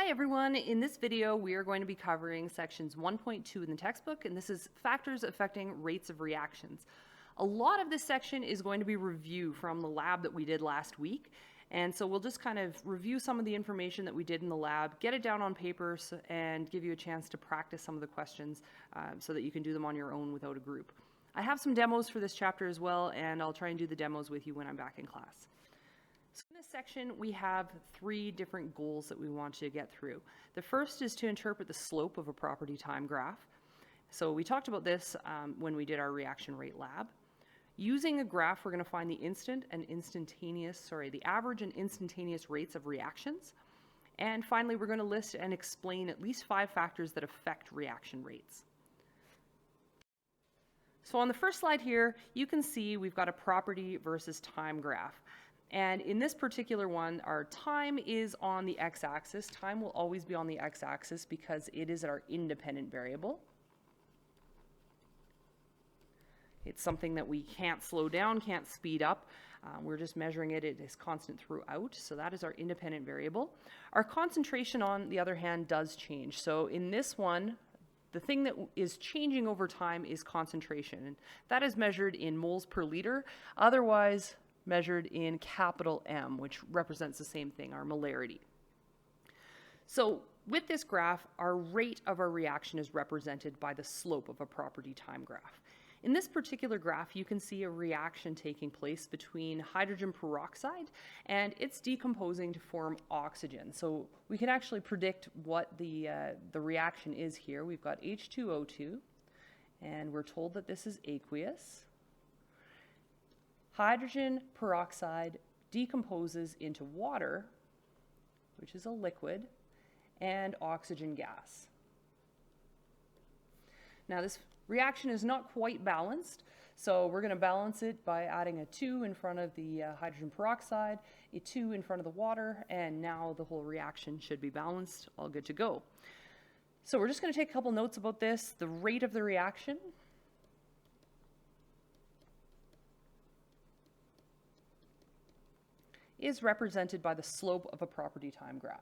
Hi everyone, in this video we are going to be covering sections 1.2 in the textbook, and this is factors affecting rates of reactions. A lot of this section is going to be review from the lab that we did last week, and so we'll just kind of review some of the information that we did in the lab, get it down on paper, and give you a chance to practice some of the questions so that you can do them on your own without a group. I have some demos for this chapter as well, and I'll try and do the demos with you when I'm back in class. So in this section, we have three different goals that we want to get through. The first is to interpret the slope of a property time graph. So we talked about this when we did our reaction rate lab. Using a graph, we're going to find the average and instantaneous rates of reactions. And finally, we're going to list and explain at least 5 factors that affect reaction rates. So on the first slide here, you can see we've got a property versus time graph. And in this particular one, our time is on the x-axis. Time will always be on the x-axis because it is our independent variable. It's something that we can't slow down, can't speed up. We're just measuring it. It is constant throughout. So that is our independent variable. Our concentration, on the other hand, does change. So in this one, the thing that is changing over time is concentration. And that is measured in moles per liter. Otherwise, measured in capital M, which represents the same thing, our molarity. So with this graph, our rate of our reaction is represented by the slope of a property time graph. In this particular graph, you can see a reaction taking place between hydrogen peroxide, and it's decomposing to form oxygen. So we can actually predict what the reaction is here. We've got H2O2, and we're told that this is aqueous. Hydrogen peroxide decomposes into water, which is a liquid, and oxygen gas. Now this reaction is not quite balanced, so we're going to balance it by adding a 2 in front of the hydrogen peroxide, a 2 in front of the water, and now the whole reaction should be balanced, all good to go. So we're just going to take a couple notes about this. The rate of the reaction is represented by the slope of a property time graph.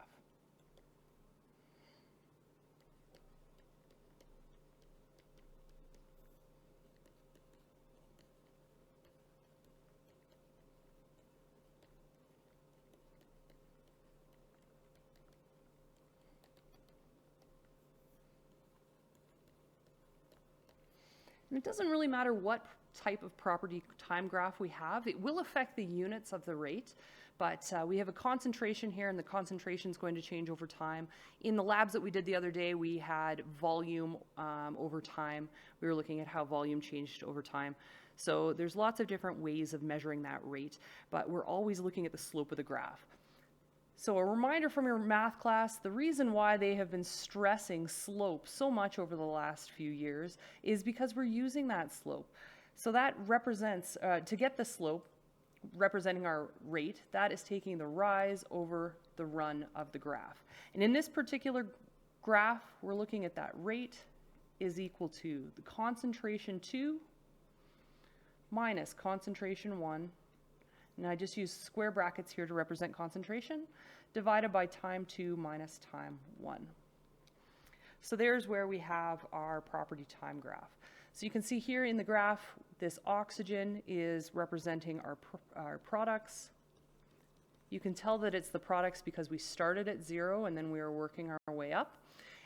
And it doesn't really matter what type of property time graph we have. It will affect the units of the rate, but we have a concentration here, and the concentration is going to change over time. In the labs that we did the other day, we had volume over time. We were looking at how volume changed over time. So there's lots of different ways of measuring that rate, but we're always looking at the slope of the graph. So a reminder from your math class, the reason why they have been stressing slope so much over the last few years is because we're using that slope. So that represents, to get the slope representing our rate, that is taking the rise over the run of the graph. And in this particular graph, we're looking at that rate is equal to the concentration 2 minus concentration 1. And I just use square brackets here to represent concentration, divided by time 2 minus time 1. So there's where we have our property time graph. So you can see here in the graph, this oxygen is representing our products. You can tell that it's the products because we started at 0 and then we are working our way up.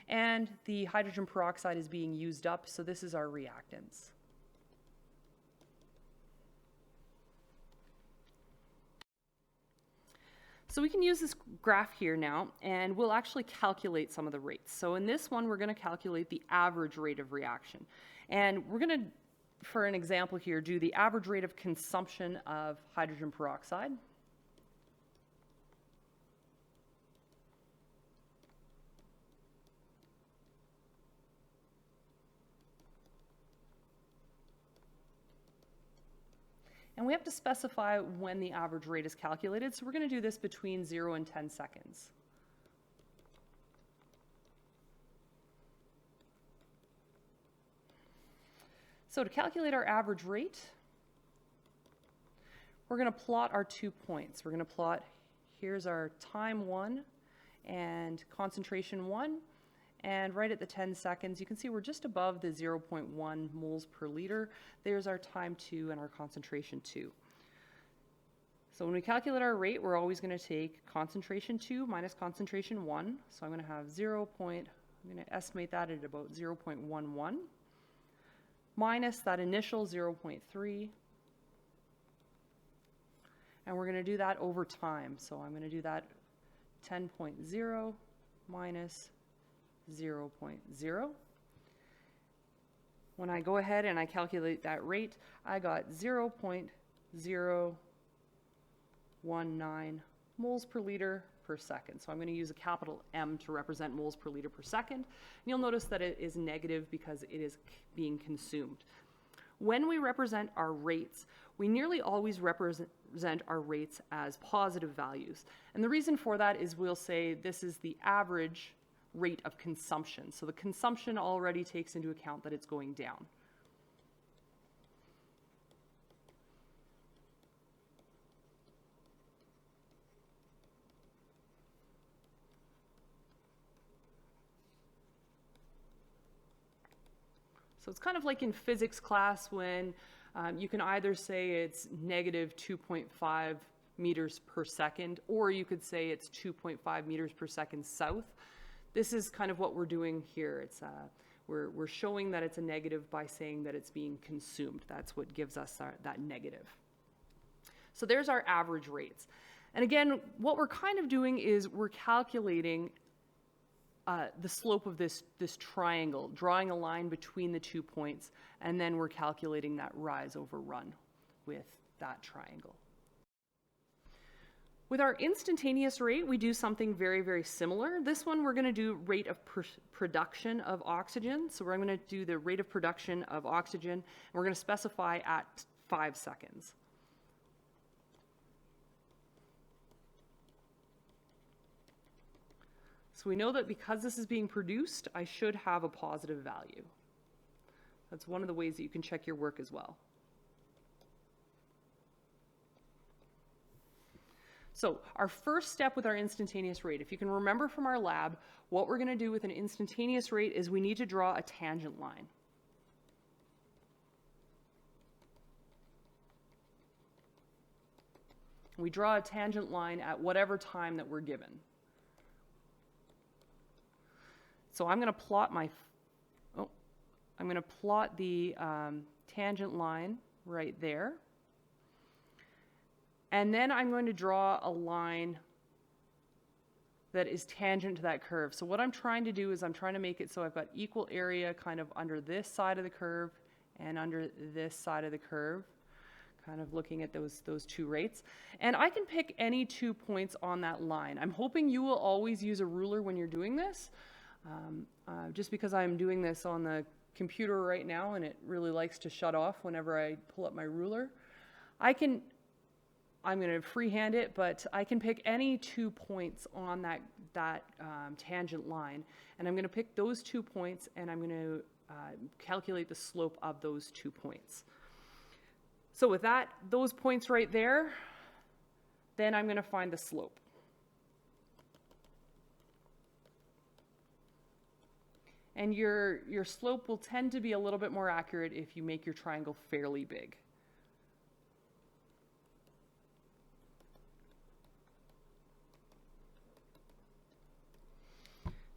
And the hydrogen peroxide is being used up, so this is our reactants. So we can use this graph here now, and we'll actually calculate some of the rates. So in this one, we're going to calculate the average rate of reaction. And we're going to, for an example here, do the average rate of consumption of hydrogen peroxide. And we have to specify when the average rate is calculated, so we're going to do this between 0 and 10 seconds. So to calculate our average rate, we're going to plot our 2 points. We're going to plot, here's our time 1, and concentration 1. And right at the 10 seconds, you can see we're just above the 0.1 moles per liter. There's our time 2 and our concentration 2. So when we calculate our rate, we're always going to take concentration 2 minus concentration 1. So I'm going to have I'm going to estimate that at about 0.11 minus that initial 0.3. And we're going to do that over time. So I'm going to do that 10.0 minus 0.0. When I go ahead and I calculate that rate, I got 0.019 moles per liter per second. So I'm going to use a capital M to represent moles per liter per second. And you'll notice that it is negative because it is being consumed. When we represent our rates, we nearly always represent our rates as positive values. And the reason for that is we'll say this is the average rate of consumption. So the consumption already takes into account that it's going down. So it's kind of like in physics class when you can either say it's negative 2.5 meters per second, or you could say it's 2.5 meters per second south. This is kind of what we're doing here. It's we're showing that it's a negative by saying that it's being consumed. That's what gives us that negative. So there's our average rates. And again, what we're kind of doing is we're calculating the slope of this triangle, drawing a line between the 2 points, and then we're calculating that rise over run with that triangle. With our instantaneous rate, we do something very, very similar. This one, we're going to do rate of production of oxygen. So we're going to do the rate of production of oxygen, and we're going to specify at 5 seconds. So we know that because this is being produced, I should have a positive value. That's one of the ways that you can check your work as well. So our first step with our instantaneous rate, if you can remember from our lab, what we're going to do with an instantaneous rate is we need to draw a tangent line. We draw a tangent line at whatever time that we're given. So I'm going to plot the tangent line right there. And then I'm going to draw a line that is tangent to that curve. So what I'm trying to do is I'm trying to make it so I've got equal area kind of under this side of the curve and under this side of the curve, kind of looking at those two rates. And I can pick any 2 points on that line. I'm hoping you will always use a ruler when you're doing this. Just because I'm doing this on the computer right now and it really likes to shut off whenever I pull up my ruler, I'm going to freehand it, but I can pick any 2 points on that tangent line, and I'm going to pick those 2 points and I'm going to calculate the slope of those 2 points. So with those points right there, then I'm going to find the slope. And your slope will tend to be a little bit more accurate if you make your triangle fairly big.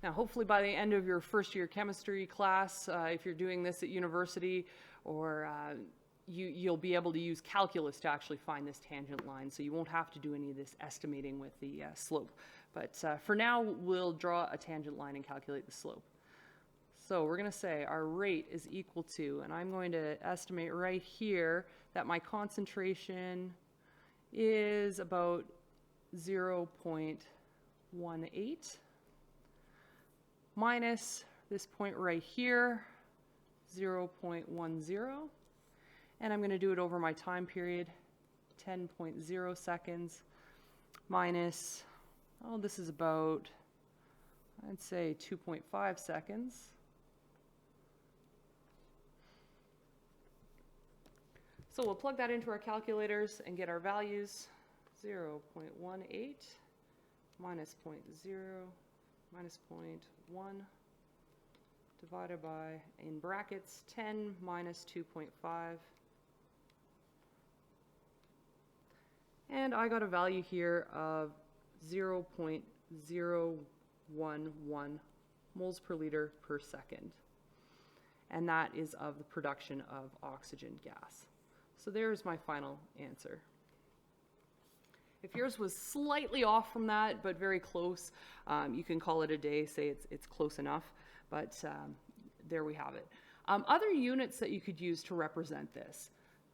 Now, hopefully by the end of your first year chemistry class, if you're doing this at university, or you'll be able to use calculus to actually find this tangent line, so you won't have to do any of this estimating with the slope. But for now, we'll draw a tangent line and calculate the slope. So we're going to say our rate is equal to, and I'm going to estimate right here that my concentration is about 0.18 minus this point right here, 0.10, and I'm going to do it over my time period, 10.0 seconds, minus, this is about, I'd say 2.5 seconds. So we'll plug that into our calculators and get our values. 0.18 minus 0.0 minus 0.1 divided by, in brackets, 10 minus 2.5. And I got a value here of 0.011 moles per liter per second. And that is of the production of oxygen gas. So there's my final answer. If yours was slightly off from that, but very close, you can call it a day, say it's close enough, but there we have it. Other units that you could use to represent this.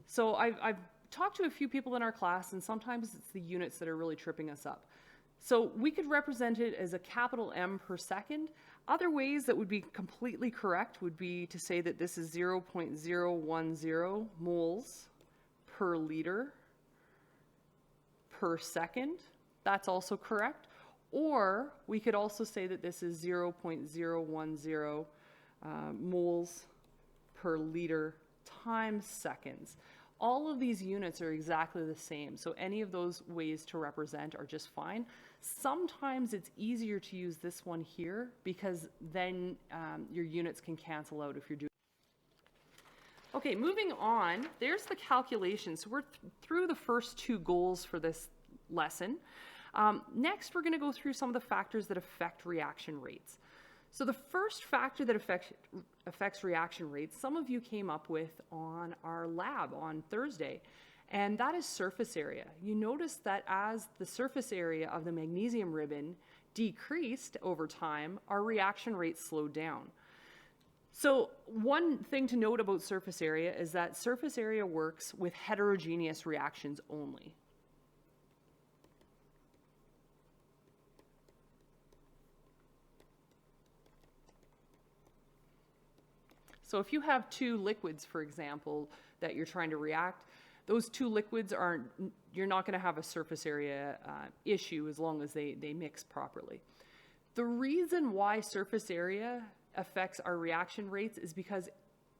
So I've talked to a few people in our class, and sometimes it's the units that are really tripping us up. So we could represent it as a capital M per second. Other ways that would be completely correct would be to say that this is 0.010 moles per liter per second. That's also correct. Or we could also say that this is 0.010 moles per liter times seconds. All of these units are exactly the same, so any of those ways to represent are just fine. Sometimes it's easier to use this one here because then your units can cancel out if you're doing. Okay, moving on, there's the calculation. So we're through the first two goals for this lesson. Next, we're going to go through some of the factors that affect reaction rates. So the first factor that affects reaction rates, some of you came up with on our lab on Thursday, and that is surface area. You notice that as the surface area of the magnesium ribbon decreased over time, our reaction rate slowed down. So one thing to note about surface area is that surface area works with heterogeneous reactions only. So if you have two liquids, for example, that you're trying to react, those two liquids you're not going to have a surface area issue as long as they mix properly. The reason why surface area affects our reaction rates is because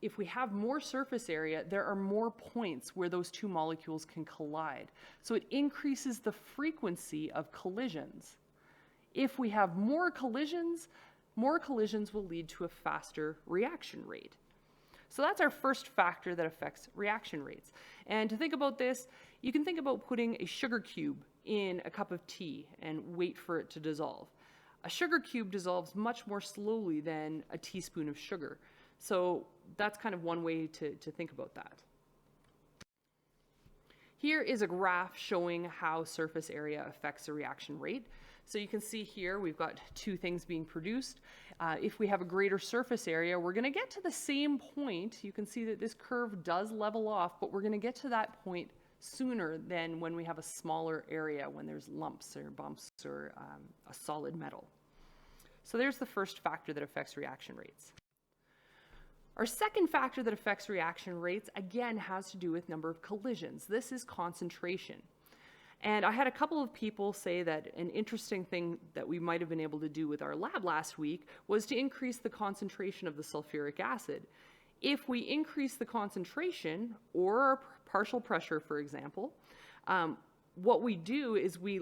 if we have more surface area, there are more points where those two molecules can collide. So it increases the frequency of collisions. If we have more collisions will lead to a faster reaction rate. So that's our first factor that affects reaction rates. And to think about this, you can think about putting a sugar cube in a cup of tea and wait for it to dissolve. A sugar cube dissolves much more slowly than a teaspoon of sugar. So that's kind of one way to think about that. Here is a graph showing how surface area affects the reaction rate. So you can see here we've got two things being produced. If we have a greater surface area, we're going to get to the same point. You can see that this curve does level off, but we're going to get to that point sooner than when we have a smaller area, when there's lumps or bumps or a solid metal. So there's the first factor that affects reaction rates. Our second factor that affects reaction rates, again, has to do with number of collisions. This is concentration. And I had a couple of people say that an interesting thing that we might have been able to do with our lab last week was to increase the concentration of the sulfuric acid. If we increase the concentration or our partial pressure, for example, what we do is we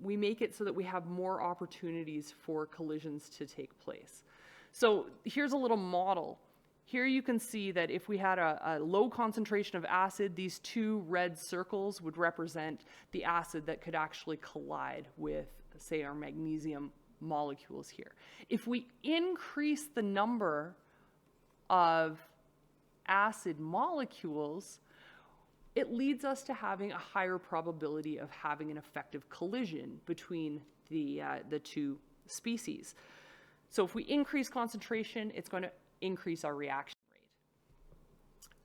make it so that we have more opportunities for collisions to take place. So here's a little model. Here you can see that if we had a low concentration of acid, these two red circles would represent the acid that could actually collide with, say, our magnesium molecules here. If we increase the number of acid molecules, it leads us to having a higher probability of having an effective collision between the two species. So if we increase concentration, it's going to increase our reaction rate.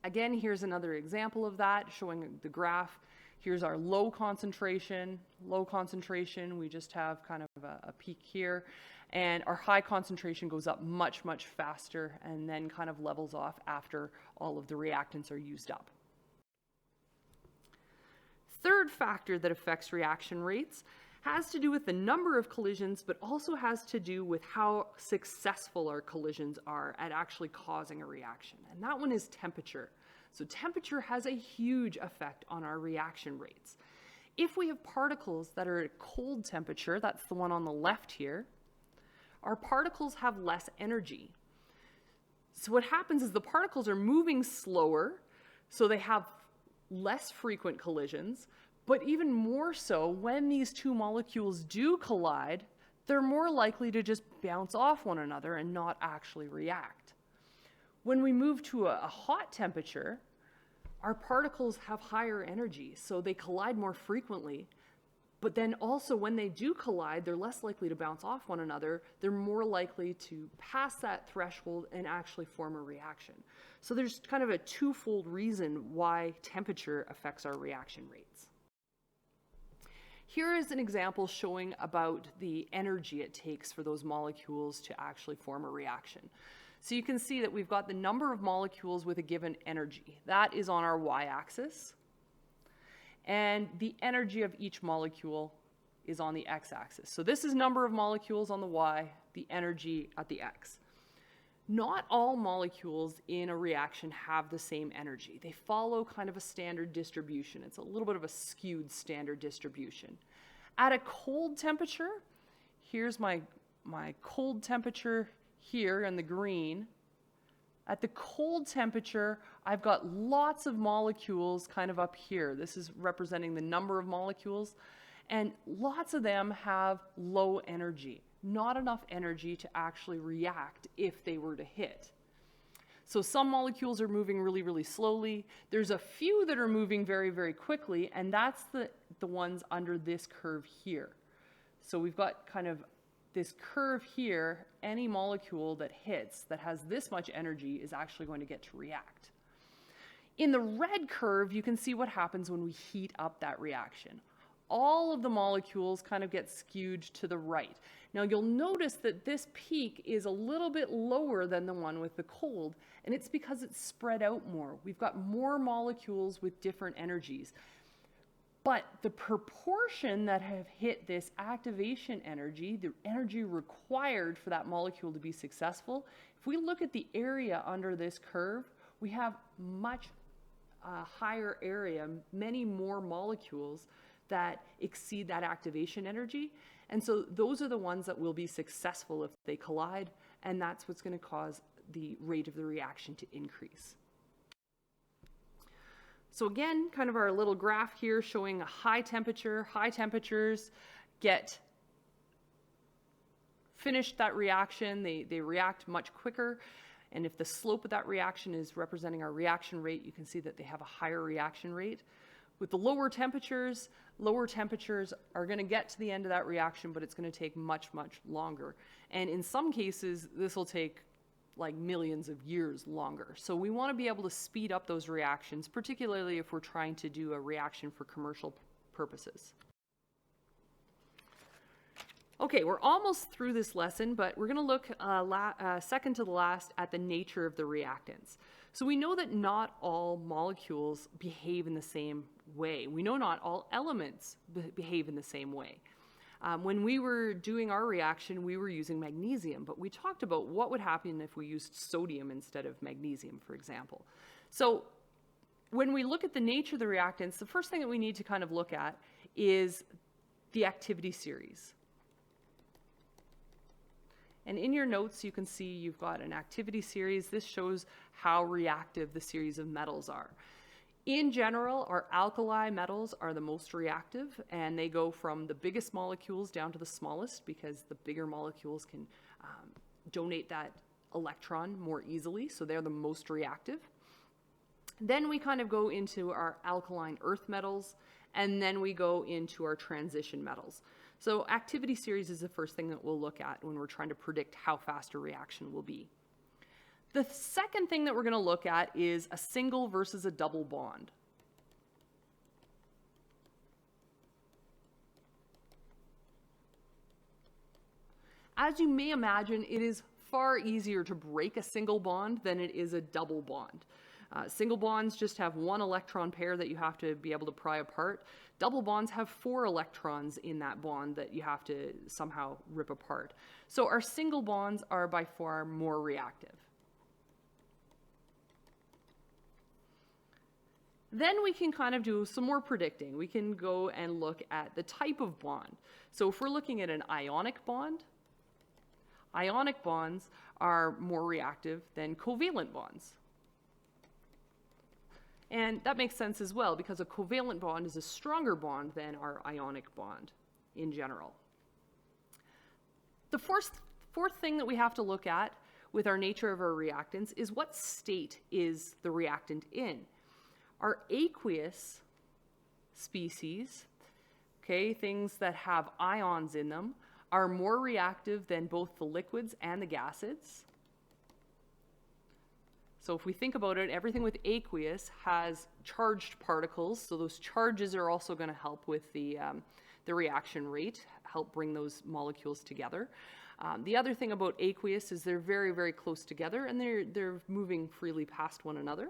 Again, here's another example of that, showing the graph. Here's our low concentration, we just have kind of a peak here, and our high concentration goes up much, much faster and then kind of levels off after all of the reactants are used up. Third factor that affects reaction rates has to do with the number of collisions, but also has to do with how successful our collisions are at actually causing a reaction. And that one is temperature. So temperature has a huge effect on our reaction rates. if we have particles that are at a cold temperature, that's the one on the left here, our particles have less energy. So what happens is the particles are moving slower, so they have less frequent collisions, but even more so, when these two molecules do collide, they're more likely to just bounce off one another and not actually react. When we move to a hot temperature, our particles have higher energy, so they collide more frequently. But then also when they do collide, they're less likely to bounce off one another. They're more likely to pass that threshold and actually form a reaction. So there's kind of a twofold reason why temperature affects our reaction rates. Here is an example showing about the energy it takes for those molecules to actually form a reaction. So you can see that we've got the number of molecules with a given energy. That is on our y-axis. And the energy of each molecule is on the x-axis. So this is number of molecules on the y, the energy at the x. Not all molecules in a reaction have the same energy. They follow kind of a standard distribution. It's a little bit of a skewed standard distribution. At a cold temperature, here's my cold temperature here in the green. At the cold temperature, I've got lots of molecules kind of up here. This is representing the number of molecules, and lots of them have low energy, not enough energy to actually react if they were to hit. So some molecules are moving really, really slowly. There's a few that are moving very, very quickly, and that's the ones under this curve here. So we've got kind of this curve here. Any molecule that hits that has this much energy is actually going to get to react. In the red curve, you can see what happens when we heat up that reaction. All of the molecules kind of get skewed to the right. Now you'll notice that this peak is a little bit lower than the one with the cold, and it's because it's spread out more. We've got more molecules with different energies. But the proportion that have hit this activation energy, the energy required for that molecule to be successful, if we look at the area under this curve, we have much higher area, many more molecules that exceed that activation energy. And so those are the ones that will be successful if they collide, and that's what's going to cause the rate of the reaction to increase. So again, kind of our little graph here showing a high temperature. High temperatures finish that reaction. They react much quicker. And if the slope of that reaction is representing our reaction rate, you can see that they have a higher reaction rate. With the lower temperatures are going to get to the end of that reaction, but it's going to take much, much longer. And in some cases, this will take like millions of years longer. So we want to be able to speed up those reactions, particularly if we're trying to do a reaction for commercial purposes. Okay, we're almost through this lesson, but we're going to look second to the last at the nature of the reactants. So we know that not all molecules behave in the same way. We know not all elements behave in the same way. When we were doing our reaction, we were using magnesium, but we talked about what would happen if we used sodium instead of magnesium, for example. So when we look at the nature of the reactants, the first thing that we need to kind of look at is the activity series. And in your notes, you can see you've got an activity series. This shows how reactive the series of metals are. In general, our alkali metals are the most reactive, and they go from the biggest molecules down to the smallest because the bigger molecules can donate that electron more easily, so they're the most reactive. Then we kind of go into our alkaline earth metals, and then we go into our transition metals. So activity series is the first thing that we'll look at when we're trying to predict how fast a reaction will be. The second thing that we're going to look at is a single versus a double bond. As you may imagine, it is far easier to break a single bond than it is a double bond. Single bonds just have one electron pair that you have to be able to pry apart. Double bonds have 4 electrons in that bond that you have to somehow rip apart. So our single bonds are by far more reactive. Then we can kind of do some more predicting. We can go and look at the type of bond. So if we're looking at an ionic bonds are more reactive than covalent bonds. And that makes sense as well, because a covalent bond is a stronger bond than our ionic bond in general. The fourth thing that we have to look at with our nature of our reactants is what state is the reactant in. Our aqueous species, okay, things that have ions in them, are more reactive than both the liquids and the gases. So if we think about it, everything with aqueous has charged particles, so those charges are also going to help with the reaction rate, help bring those molecules together. The other thing about aqueous is they're very, very close together, and they're moving freely past one another.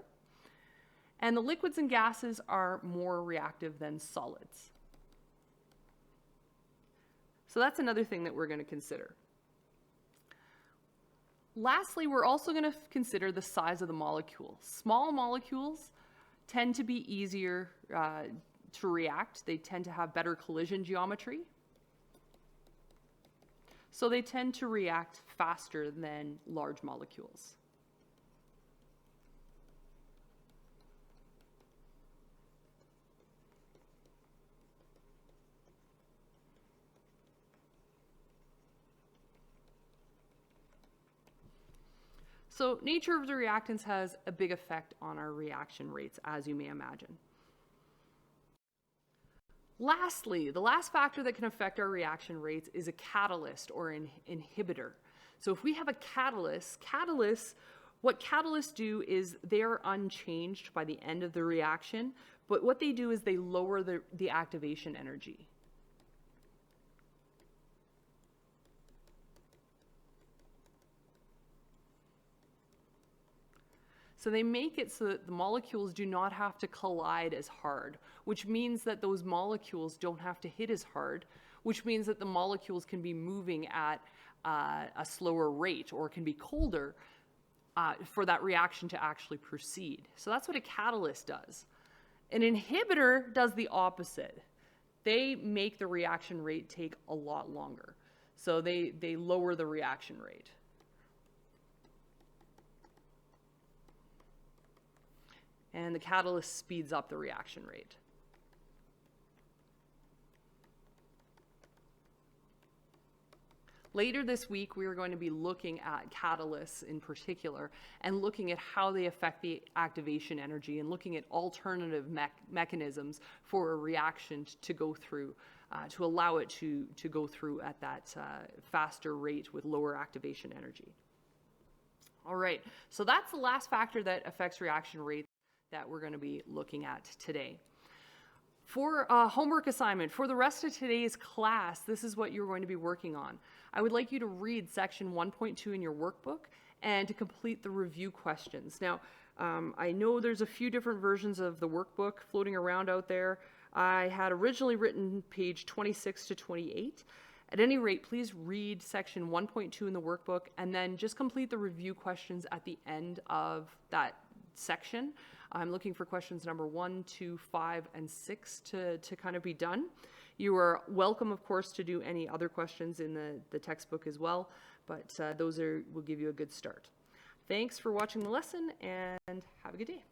And the liquids and gases are more reactive than solids. So that's another thing that we're going to consider. Lastly, we're also going to consider the size of the molecule. Small molecules tend to be easier to react. They tend to have better collision geometry. So they tend to react faster than large molecules. So nature of the reactants has a big effect on our reaction rates, as you may imagine. Lastly, the last factor that can affect our reaction rates is a catalyst or an inhibitor. So if we have a catalyst, what catalysts do is they're unchanged by the end of the reaction, but what they do is they lower the activation energy. So they make it so that the molecules do not have to collide as hard, which means that those molecules don't have to hit as hard, which means that the molecules can be moving at a slower rate or can be colder for that reaction to actually proceed. So that's what a catalyst does. An inhibitor does the opposite. They make the reaction rate take a lot longer. So they lower the reaction rate. And the catalyst speeds up the reaction rate. Later this week, we are going to be looking at catalysts in particular and looking at how they affect the activation energy and looking at alternative mechanisms for a reaction to go through, to allow it to go through at that faster rate with lower activation energy. All right, so that's the last factor that affects reaction rates that we're going to be looking at today. For a homework assignment, for the rest of today's class, this is what you're going to be working on. I would like you to read section 1.2 in your workbook and to complete the review questions. Now, I know there's a few different versions of the workbook floating around out there. I had originally written page 26 to 28. At any rate, please read section 1.2 in the workbook and then just complete the review questions at the end of that section. I'm looking for questions number 1, 2, 5, and 6 to kind of be done. You are welcome, of course, to do any other questions in the textbook as well, but those will give you a good start. Thanks for watching the lesson, and have a good day.